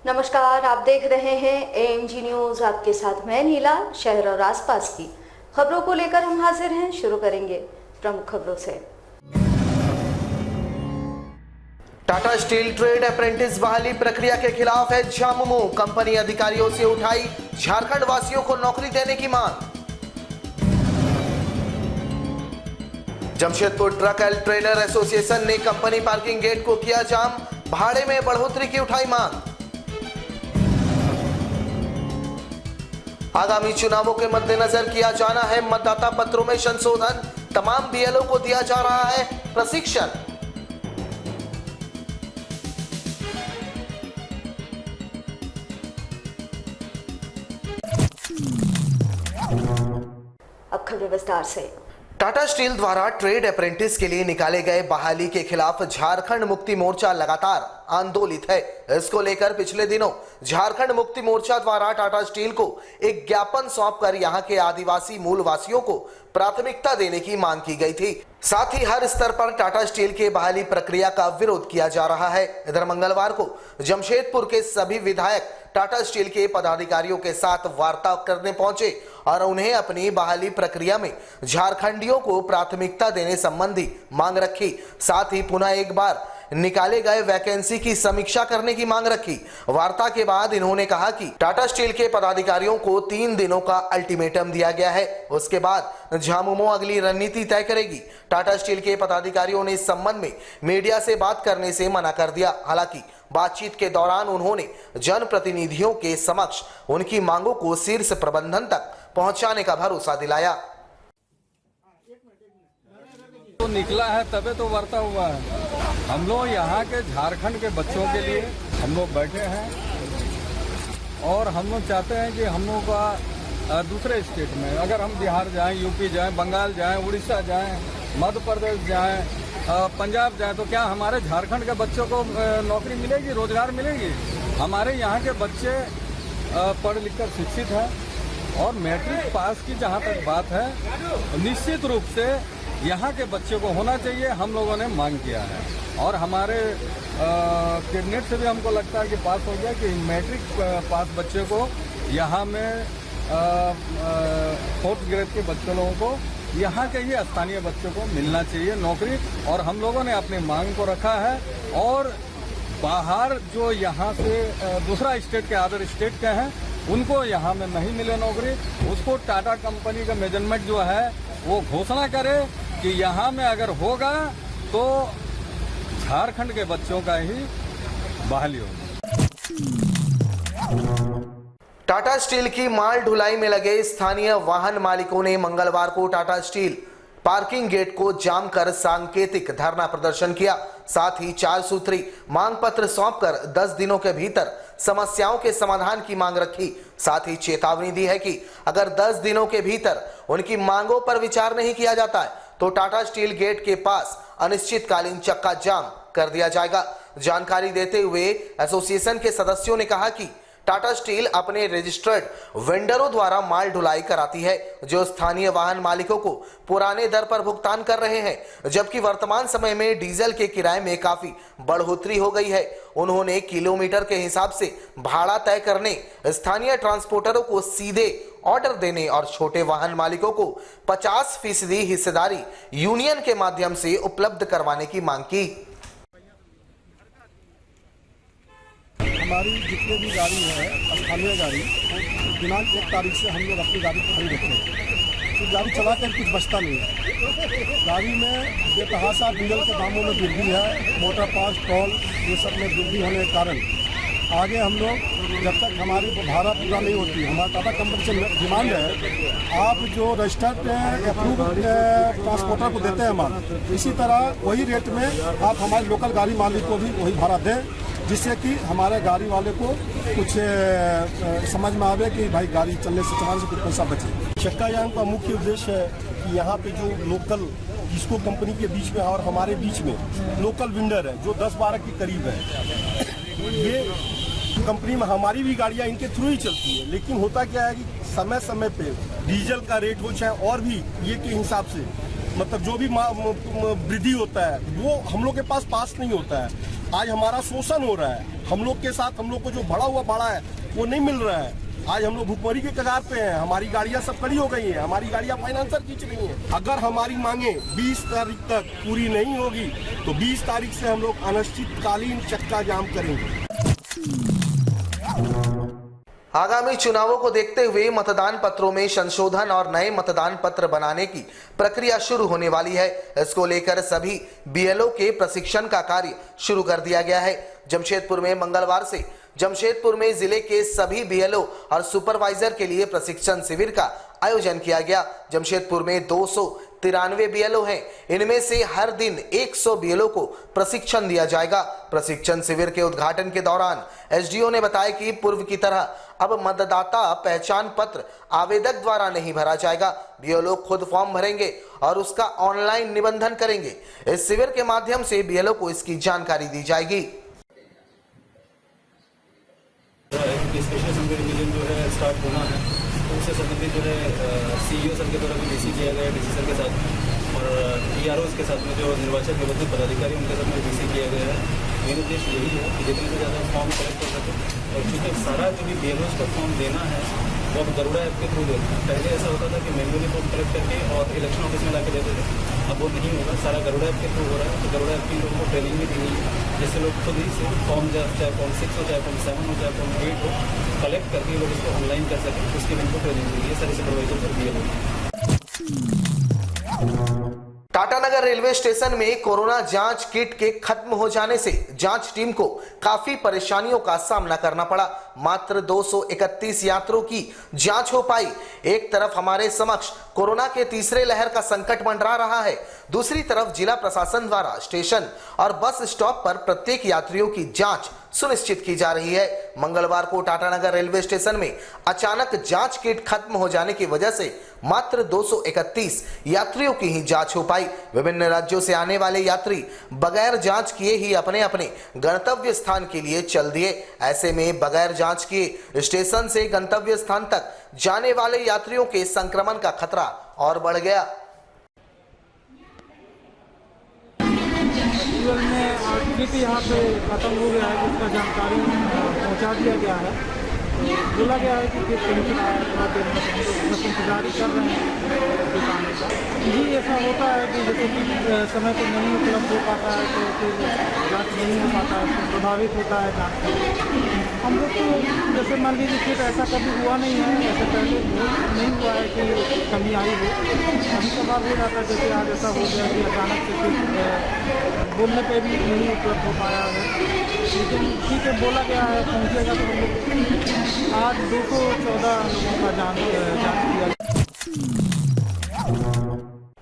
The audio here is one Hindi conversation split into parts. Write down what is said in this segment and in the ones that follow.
नमस्कार, आप देख रहे हैं ANG न्यूज। आपके साथ मैं नीला। शहर और आसपास की खबरों को लेकर हम हाजिर हैं। शुरू करेंगे प्रमुख खबरों से। टाटा स्टील ट्रेड अप्रेंटिस बहाली प्रक्रिया के खिलाफ है झामुमो। कंपनी अधिकारियों से उठाई झारखंड वासियों को नौकरी देने की मांग। Jamshedpur truck and trailer association ने कंपनी पार्किंग गेट को किया जाम। भाड़े में बढ़ोतरी की उठाई मांग। आगामी चुनावों के मद्देनजर किया जाना है मतदाता पत्रों में संशोधन। तमाम BLO को दिया जा रहा है प्रशिक्षण। अब खबरें विस्तार से। टाटा स्टील द्वारा ट्रेड अप्रेंटिस के लिए निकाले गए बहाली के खिलाफ झारखंड मुक्ति मोर्चा लगातार आंदोलित है। इसको लेकर पिछले दिनों झारखंड मुक्ति मोर्चा द्वारा टाटा स्टील को एक ज्ञापन सौंपकर यहां के आदिवासी मूलवासियों को प्राथमिकता देने की मांग की गई थी। साथ ही हर स्तर पर टाटा स्टील के बहाली प्रक्रिया का विरोध किया जा रहा है। इधर मंगलवार को जमशेदपुर के सभी विधायक टाटा स्टील के पदाधिकारियों के साथ वार्ता करने पहुंचे और उन्हें अपनी बहाली प्रक्रिया में झारखंडियों को प्राथमिकता देने संबंधी मांग रखी। साथ ही पुनः एक बार निकाले गए वैकेंसी की समीक्षा करने की मांग रखी। वार्ता के बाद इन्होंने कहा कि टाटा स्टील के पदाधिकारियों को 3 दिनों का अल्टीमेटम दिया गया है। उसके बाद झामुमो अगली रणनीति तय करेगी। टाटा स्टील के पदाधिकारियों ने इस संबंध में मीडिया से बात करने से मना कर दिया। हालांकि बातचीत के दौरान उन्होंने जनप्रतिनिधियों के समक्ष उनकी मांगों को शीर्ष प्रबंधन तक पहुंचाने का भरोसा दिलाया। तो निकला है तबे तो वार्ता हुआ है। हम लोग यहाँ के झारखंड के बच्चों के लिए हम लोग बैठे हैं और हम लोग चाहते हैं कि हम लोग का दूसरे स्टेट में, अगर हम बिहार जाएं, यूपी जाएं, बंगाल जाएं, उड़ीसा जाएं, मध्य प्रदेश जाएं, पंजाब जाएं, तो क्या हमारे झारखंड के बच्चों को नौकरी मिलेगी, रोजगार मिलेगी? हमारे यहाँ के बच्चे पढ़ लिख कर शिक्षित हैं और मैट्रिक पास की जहाँ तक बात है, निश्चित रूप से यहाँ के बच्चे को होना चाहिए। हम लोगों ने मांग किया है और हमारे कैबिनेट से भी हमको लगता है कि पास हो गया कि मैट्रिक पास बच्चे को यहाँ में 4th ग्रेड के बच्चे लोगों को, यहाँ के ही स्थानीय बच्चों को मिलना चाहिए नौकरी। और हम लोगों ने अपनी मांग को रखा है और बाहर जो यहाँ से दूसरा स्टेट के, अदर स्टेट के हैं, उनको यहाँ में नहीं मिले नौकरी, उसको टाटा कंपनी का मैनेजमेंट जो है वो घोषणा करे कि यहाँ में अगर होगा तो झारखंड के बच्चों का ही बहाली होगी। टाटा स्टील की माल ढुलाई में लगे स्थानीय वाहन मालिकों ने मंगलवार को टाटा स्टील पार्किंग गेट को जाम कर सांकेतिक धरना प्रदर्शन किया। साथ ही 4 सूत्री मांग पत्र सौंपकर 10 दिनों के भीतर समस्याओं के समाधान की मांग रखी। साथ ही चेतावनी दी है कि अगर 10 दिनों के भीतर उनकी मांगों पर विचार नहीं किया जाता है तो टाटा स्टील गेट के पास अनिश्चितकालीन चक्का जाम कर दिया जाएगा। जानकारी देते हुए एसोसिएशन के सदस्यों ने कहा कि टाटा स्टील अपने रजिस्टर्ड वेंडरों द्वारा माल ढुलाई कराती है, जो स्थानीय वाहन मालिकों को पुराने दर पर भुगतान कर रहे हैं, जबकि वर्तमान समय में डीजल के किराए में काफी बढ़ोतरी हो गई है। उन्होंने किलोमीटर के हिसाब से भाड़ा तय करने, स्थानीय ट्रांसपोर्टरों को सीधे ऑर्डर देने और छोटे वाहन मालिकों को 50% हिस्सेदारी यूनियन के माध्यम से उपलब्ध करवाने की मांग की। हमारी जितने भी गाड़ी है स्थानीय गाड़ी, दिनांक 1 तारीख से हम लोग अपनी गाड़ी खरीद रखे हैं। तो गाड़ी चला कर कुछ बचता नहीं है। गाड़ी में बेतहाशा डीजल के दामों में वृद्धि है, मोटर पास, टोल, ये सब में वृद्धि होने के कारण आगे हम लोग जब तक हमारी भाड़ा पूरा नहीं होती, हमारा टाटा कंपनी से डिमांड है आप जो रजिस्टर्ड अप्रूव ट्रांसपोर्टर को देते हैं माल, इसी तरह वही रेट में आप हमारे लोकल गाड़ी मालिक को भी वही भाड़ा दें, जिससे कि हमारे गाड़ी वाले को कुछ समझ में आवे कि भाई गाड़ी चलाने से कुछ पैसा बचे। चक्का जाम का मुख्य उद्देश्य है कि यहाँ पे जो लोकल, जिसको कंपनी के बीच में और हमारे बीच में लोकल वेंडर है जो 10-12 के करीब है, ये कंपनी में हमारी भी गाड़ियाँ इनके थ्रू ही चलती है। लेकिन होता क्या है कि समय समय पे डीजल का रेट हो चाहे और भी ये के हिसाब से मतलब जो भी वृद्धि होता है वो हम लोग के पास नहीं होता है। आज हमारा शोषण हो रहा है, हम लोग के साथ हम लोग को जो बढ़ा हुआ भाड़ा है वो नहीं मिल रहा है। आज हम लोग भुखमरी के कगार पे हैं, हमारी गाड़ियां सब खड़ी हो गई हैं, हमारी गाड़ियां फाइनेंसर खींच रही हैं। अगर हमारी मांगे 20 तारीख तक पूरी नहीं होगी तो 20 तारीख से हम लोग अनिश्चितकालीन चक्का जाम करेंगे। आगामी चुनावों को देखते हुए मतदान पत्रों में संशोधन और नए मतदान पत्र बनाने की प्रक्रिया शुरू होने वाली है। इसको लेकर सभी बीएलओ के प्रशिक्षण का कार्य शुरू कर दिया गया है। जमशेदपुर में मंगलवार से जमशेदपुर में जिले के सभी बीएलओ और सुपरवाइजर के लिए प्रशिक्षण शिविर का आयोजन किया गया। जमशेदपुर में 293 बीएलओ हैं। इनमें से हर दिन 100 बीएलओ को प्रशिक्षण दिया जाएगा। प्रशिक्षण शिविर के उद्घाटन के दौरान एसडीओ ने बताया कि पूर्व की तरह अब मतदाता पहचान पत्र आवेदक द्वारा नहीं भरा जाएगा। बीएलओ खुद फॉर्म भरेंगे और उसका ऑनलाइन निबंधन करेंगे। इस शिविर के माध्यम से बीएलओ को इसकी जानकारी दी जाएगी। स्पेशल सर्वे डिवीजन जो है स्टार्ट होना है, तो उससे संबंधित जो है सीईओ सर के द्वारा भी डीसी किया गया है, डीसी सर के साथ और टीआरओ के साथ में जो निर्वाचन निबंधन पदाधिकारी उनके साथ में डीसी किया गया है। मेन उद्देश्य यही है कि जितने से ज़्यादा फॉर्म कलेक्ट कर सकें और चूँकि सारा जो भी बीएलओ का फॉर्म देना है वो अब गरुड़ा ऐप के थ्रू देना है। पहले ऐसा होता था कि मैन्युअली फॉर्म कलेक्ट करके और इलेक्शन ऑफिस में ला के देते थे, अब वो नहीं होगा, सारा गरुड़ा ऐप के थ्रू हो रहा है। तो गरुड़ा ऐप की लोगों को ट्रेनिंग भी दी गई है, जैसे लोग खुद ही से फॉर्म चाहे फॉर्म 6 हो, चाहे फॉर्म 7 हो, चाहे फॉर्म 8 हो, कलेक्ट करके लोग इसको ऑनलाइन कर सकें। उसके लिए इनको ट्रेनिंग दी है सारे सुपरवाइजर और बीएलओ। टाटानगर रेलवे स्टेशन में कोरोना जांच किट के खत्म हो जाने से जांच टीम को काफी परेशानियों का सामना करना पड़ा। मात्र 231 यात्रियों की जांच हो पाई। एक तरफ हमारे समक्ष कोरोना के तीसरे लहर का संकट मंडरा रहा है, दूसरी तरफ जिला प्रशासन द्वारा स्टेशन और बस स्टॉप पर प्रत्येक यात्रियों की जांच सुनिश्चित की जा रही है। मंगलवार को टाटानगर रेलवे स्टेशन में अचानक जांच किट खत्म हो जाने की वजह से मात्र 231 यात्रियों की ही जांच हो पाई। विभिन्न राज्यों से आने वाले यात्री बगैर जांच किए ही अपने अपने गंतव्य स्थान के लिए चल दिए। ऐसे में बगैर जांच किए स्टेशन से गंतव्य स्थान तक जाने वाले यात्रियों के संक्रमण का खतरा और बढ़ गया। में किट यहाँ पे ख़त्म हो गया है, जिसका जानकारी पहुँचा दिया गया है। तो बोला गया है कि किट कहीं थोड़ा देर में हम लोग बस इंतजार ही कर रहे हैं दिखाने का। जी ऐसा होता है कि जैसे कि समय पर नहीं उपलब्ध हो पाता है तो फिर जाँच नहीं हो पाता है, तो प्रभावित होता है जाँच। हम लोग तो जैसे मान लीजिए किट ऐसा कभी हुआ नहीं है, ऐसे पहले नहीं हुआ है कि कमी आई हो। कभी कभार हो जाता है, जैसे आज ऐसा हो गया कि अचानक से किट बोलने पे भी नहीं उपलब्ध हो पाया है। लेकिन ठीक है, बोला गया है पहुँचेगा तो हम लोग आज 214 लोगों का जांच किया।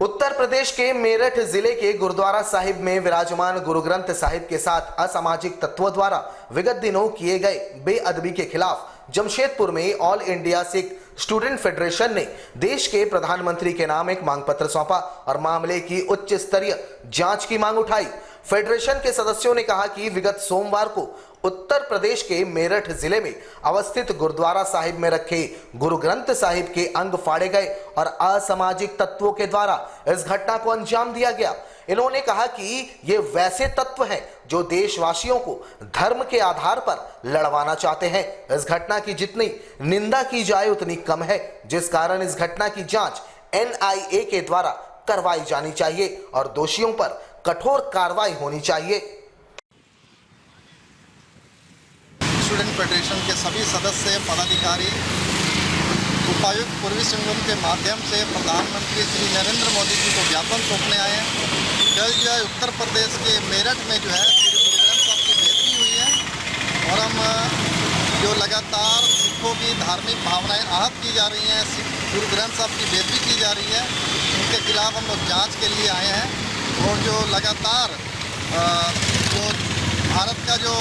उत्तर प्रदेश के मेरठ जिले के गुरुद्वारा साहिब में विराजमान गुरु ग्रंथ साहिब के साथ असामाजिक तत्वों द्वारा विगत दिनों किए गए बेअदबी के खिलाफ जमशेदपुर में all India Sikh student federation ने देश के प्रधानमंत्री के नाम एक मांग पत्र सौंपा और मामले की उच्च स्तरीय जांच की मांग उठाई। फेडरेशन के सदस्यों ने कहा कि विगत सोमवार को उत्तर प्रदेश के मेरठ जिले में अवस्थित गुरुद्वारा साहिब में रखे गुरु ग्रंथ साहिब के अंग फाड़े गए और असामाजिक तत्वों के द्वारा इस घटना को अंजाम दिया गया। इन्होंने कहा कि ये वैसे तत्व हैं जो देशवासियों को धर्म के आधार पर लड़वाना चाहते हैं। इस घटना की जितनी निंदा की जाए उतनी कम है, जिस कारण इस घटना की जांच NIA के द्वारा करवाई जानी चाहिए और दोषियों पर कठोर कार्रवाई होनी चाहिए। स्टूडेंट फेडरेशन के सभी सदस्य पदाधिकारी उपायुक्त पूर्वी सिंहभूम के माध्यम से प्रधानमंत्री श्री नरेंद्र मोदी जी को ज्ञापन सौंपने आए हैं। कल जो है उत्तर प्रदेश के मेरठ में जो है श्री गुरु ग्रंथ साहब की बेदबी हुई है और हम जो लगातार सिखों की धार्मिक भावनाएं आहत की जा रही हैं, गुरु ग्रंथ साहब की बेदबी की जा रही है, उनके खिलाफ हम लोग जाँच के लिए आए हैं। और जो लगातार जो भारत का जो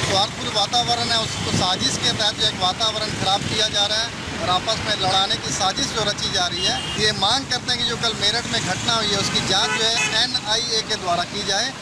स्वार्थपूर्ण वातावरण है उसको साजिश के तहत जो एक वातावरण खराब किया जा रहा है और आपस में लड़ाने की साजिश जो रची जा रही है। ये मांग करते हैं कि जो कल मेरठ में घटना हुई है उसकी जांच जो है NIA के द्वारा की जाए।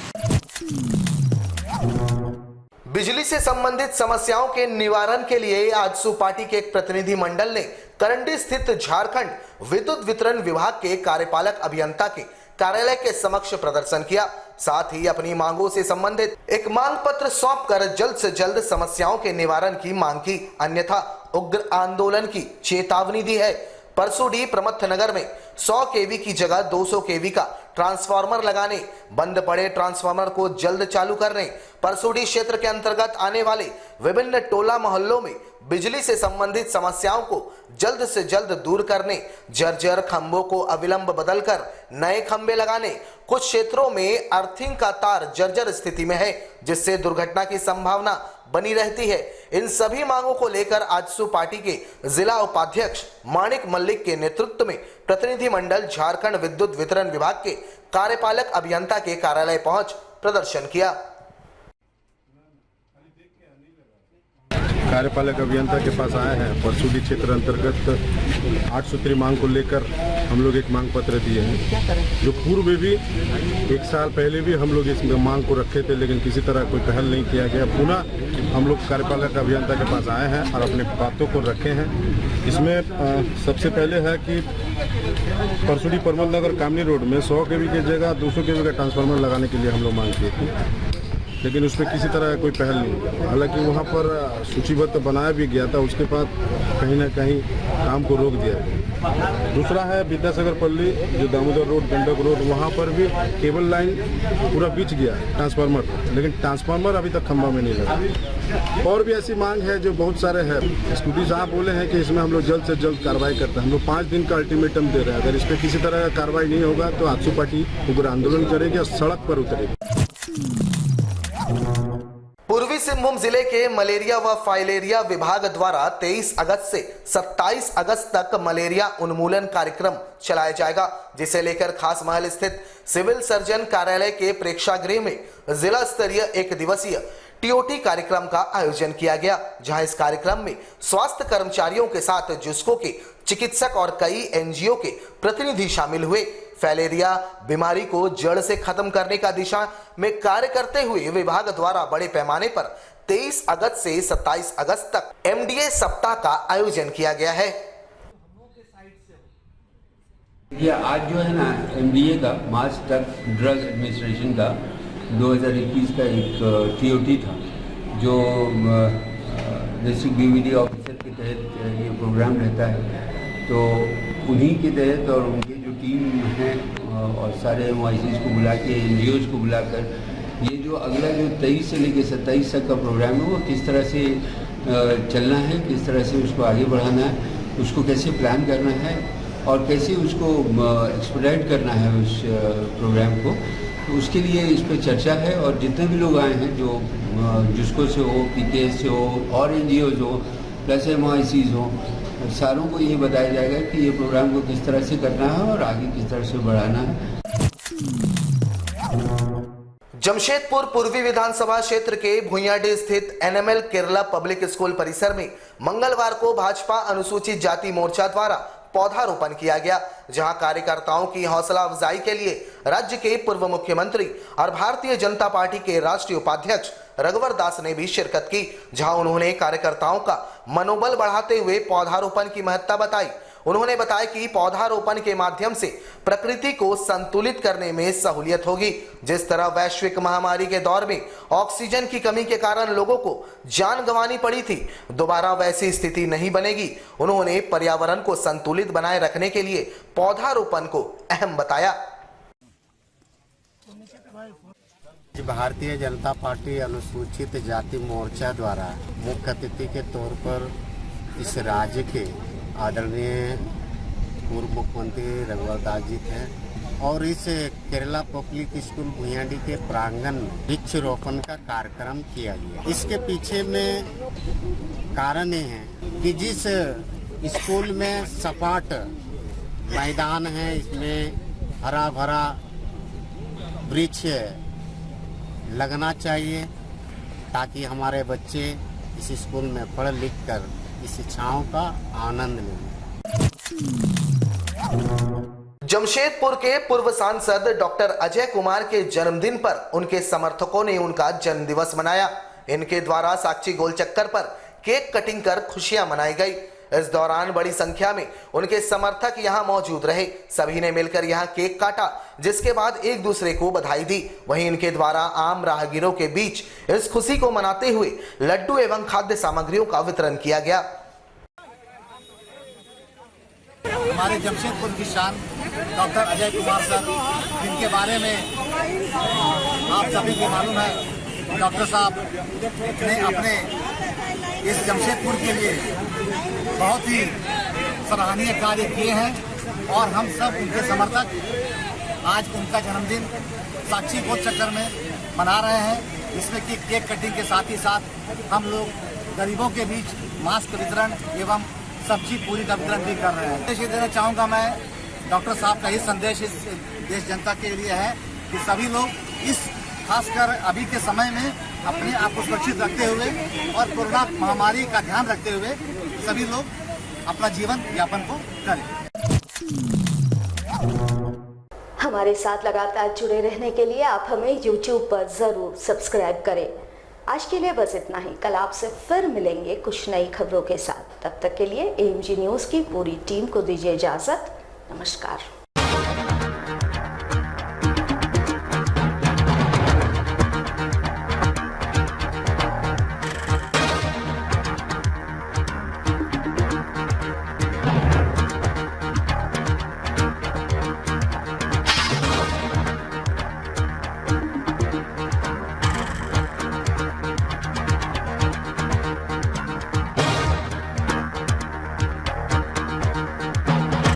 बिजली से संबंधित समस्याओं के निवारण के लिए आजसू पार्टी के एक प्रतिनिधि मंडल ने करंडी स्थित झारखंड विद्युत वितरण विभाग के कार्यपालक अभियंता के कार्यालय के समक्ष प्रदर्शन किया। साथ ही अपनी मांगों से संबंधित एक मांग पत्र सौंपकर जल्द से जल्द समस्याओं के निवारण की मांग की, अन्यथा उग्र आंदोलन की चेतावनी दी है। परसुडी प्रमथ नगर में 100 केवी की जगह 200 केवी का ट्रांसफार्मर लगाने, बंद पड़े ट्रांसफार्मर को जल्द चालू करने, परसुडी क्षेत्र के अंतर्गत आने वाले विभिन्न टोला मोहल्लों में बिजली से संबंधित समस्याओं को जल्द से जल्द दूर करने, जर्जर खंभों को अविलंब बदलकर नए खंभे लगाने, कुछ क्षेत्रों में अर्थिंग का तार जर्जर स्थिति में है जिससे दुर्घटना की संभावना बनी रहती है। इन सभी मांगों को लेकर आजसू पार्टी के जिला उपाध्यक्ष माणिक मल्लिक के नेतृत्व में प्रतिनिधि मंडल झारखंड विद्युत वितरण विभाग के कार्यपालक अभियंता के कार्यालय पहुंच प्रदर्शन किया। कार्यपालक अभियंता के पास आए हैं। परसुडी क्षेत्र अंतर्गत 8 सूत्री मांग को लेकर हम लोग एक मांग पत्र दिए हैं, जो पूर्व में भी 1 साल पहले भी हम लोग इस मांग को रखे थे, लेकिन किसी तरह कोई पहल नहीं किया गया। पुनः हम लोग कार्यपालक अभियंता के पास आए हैं और अपने बातों को रखे हैं। इसमें सबसे पहले है कि परसुडी परमल नगर कामनी रोड में 100 केवी की जगह 200 केवी का ट्रांसफार्मर लगाने के लिए हम लोग मांग किए थे, लेकिन उसमें किसी तरह कोई पहल नहीं। हालांकि वहाँ पर सूचीबद्ध बनाया भी गया था, उसके बाद कहीं ना कहीं काम को रोक दिया गया। दूसरा है विद्यासागर पल्ली, जो दामोदर रोड, गंडक रोड, वहाँ पर भी केबल लाइन पूरा बिछ गया ट्रांसफार्मर, लेकिन ट्रांसफार्मर अभी तक खंभा में नहीं लगा। और भी ऐसी मांग है जो बहुत सारे हैं। स्टूडी साहब बोले हैं कि इसमें हम लोग जल्द से जल्द कार्रवाई करते हैं। हम लोग 5 दिन का अल्टीमेटम दे रहे हैं। अगर इस पर किसी तरह का कार्रवाई नहीं होगा तो आजसू पार्टी उग्र आंदोलन करेगी और सड़क पर उतरेगी। पूर्वी सिंहभूम जिले के मलेरिया व फाइलेरिया विभाग द्वारा 23 अगस्त से 27 अगस्त तक मलेरिया उन्मूलन कार्यक्रम चलाया जाएगा, जिसे लेकर खास महल स्थित सिविल सर्जन कार्यालय के प्रेक्षागृह में जिला स्तरीय 1 दिवसीय टीओटी कार्यक्रम का आयोजन किया गया, जहां इस कार्यक्रम में स्वास्थ्य कर्मचारियों के साथ जुस्को के चिकित्सक और कई एनजीओ के प्रतिनिधि शामिल हुए। फैलेरिया बीमारी को जड़ से खत्म करने का दिशा में कार्य करते हुए विभाग द्वारा बड़े पैमाने पर 23 अगस्त से 27 अगस्त तक एमडीए सप्ताह का आयोजन किया गया है। ये आज जो है ना एमडीए का मास ड्रग एडमिनिस्ट्रेशन का 2021 का एक टीओटी था, जो डिस्ट्रिक्ट बीवीडी ऑफिसर के तहत ये प्रोग्राम रहता है। तो उन्हीं के तहत और उनकी जो टीम है और सारे एमआईसीज को बुला के, एनजीओज को बुलाकर, ये जो अगला जो 23 से लेकर 27 तक का प्रोग्राम है वो किस तरह से चलना है, किस तरह से उसको आगे बढ़ाना है, उसको कैसे प्लान करना है और कैसे उसको एक्सपेडाइट करना है उस प्रोग्राम को। तो उसके लिए इस पर चर्चा है और जितने भी लोग आए हैं, जो जिसको से हो, पीकेएस से हो और एनजीओज हो प्लस एमआईसीज हो, सारों को ये बताया जाएगा कि ये प्रोग्राम को किस तरह से करना है और आगे किस तरह से बढ़ाना है। जमशेदपुर पूर्वी विधानसभा क्षेत्र के भुइयाडीह स्थित एनएमएल केरला पब्लिक स्कूल परिसर में मंगलवार को भाजपा अनुसूचित जाति मोर्चा द्वारा पौधारोपण किया गया, जहां कार्यकर्ताओं की हौसला अफजाई के लिए राज्य के पूर्व मुख्यमंत्री और भारतीय जनता पार्टी के राष्ट्रीय उपाध्यक्ष रघुवर दास ने भी शिरकत की, जहां उन्होंने कार्यकर्ताओं का मनोबल बढ़ाते हुए पौधारोपण की महत्ता बताई। उन्होंने बताया कि पौधारोपण के माध्यम से प्रकृति को संतुलित करने में सहूलियत होगी। जिस तरह वैश्विक महामारी के दौर में ऑक्सीजन की कमी के कारण लोगों को जान गंवानी पड़ी थी, दोबारा वैसी स्थिति नहीं बनेगी। उन्होंने पर्यावरण को संतुलित बनाए रखने के लिए पौधारोपण को अहम बताया। भारतीय जनता पार्टी अनुसूचित जाति मोर्चा द्वारा मुख्य अतिथि के तौर पर इस राज्य के आदरणीय पूर्व मुख्यमंत्री रघुवर दास जी थे और इस केरला पब्लिक स्कूल भुइयाडीह के प्रांगण वृक्ष रोपण का कार्यक्रम किया गया। इसके पीछे में कारण ये है कि जिस स्कूल में सपाट मैदान है, इसमें हरा भरा वृक्ष लगना चाहिए ताकि हमारे बच्चे इस स्कूल में पढ़ लिख कर इस शिक्षाओं का आनंद लें। जमशेदपुर के पूर्व सांसद डॉक्टर अजय कुमार के जन्मदिन पर उनके समर्थकों ने उनका जन्मदिवस मनाया। इनके द्वारा साक्षी गोल चक्कर पर केक कटिंग कर खुशियां मनाई गई। इस दौरान बड़ी संख्या में उनके समर्थक यहां मौजूद रहे। सभी ने मिलकर यहां केक काटा, जिसके बाद एक दूसरे को बधाई दी। वहीं इनके द्वारा आम राहगीरों के बीच इस खुशी को मनाते हुए लड्डू एवं खाद्य सामग्रियों का वितरण किया गया। हमारे जमशेदपुर की शान डॉक्टर अजय कुमार सर, जिनके बारे में आप सभी को मालूम है, डॉक्टर साहब ने अपने इस जमशेदपुर के लिए बहुत ही सराहनीय कार्य किए हैं और हम सब उनके समर्थक आज उनका जन्मदिन साक्षी बोध चक्कर में मना रहे हैं, जिसमें कि केक कटिंग के साथ ही साथ हम लोग गरीबों के बीच मास्क वितरण एवं सब्जी पूरी का वितरण भी कर रहे हैं। संदेश देना चाहूँगा मैं, डॉक्टर साहब का ही संदेश इस देश जनता के लिए है कि सभी लोग इस खासकर अभी के समय में अपने आप को सुरक्षित रखते हुए और कोरोना महामारी का ध्यान रखते हुए सभी लोग अपना जीवन यापन को करें। हमारे साथ लगातार जुड़े रहने के लिए आप हमें YouTube पर जरूर सब्सक्राइब करें। आज के लिए बस इतना ही। कल आपसे फिर मिलेंगे कुछ नई खबरों के साथ। तब तक के लिए AMG न्यूज़ की पूरी टीम को दीजिए इजाजत। नमस्कार।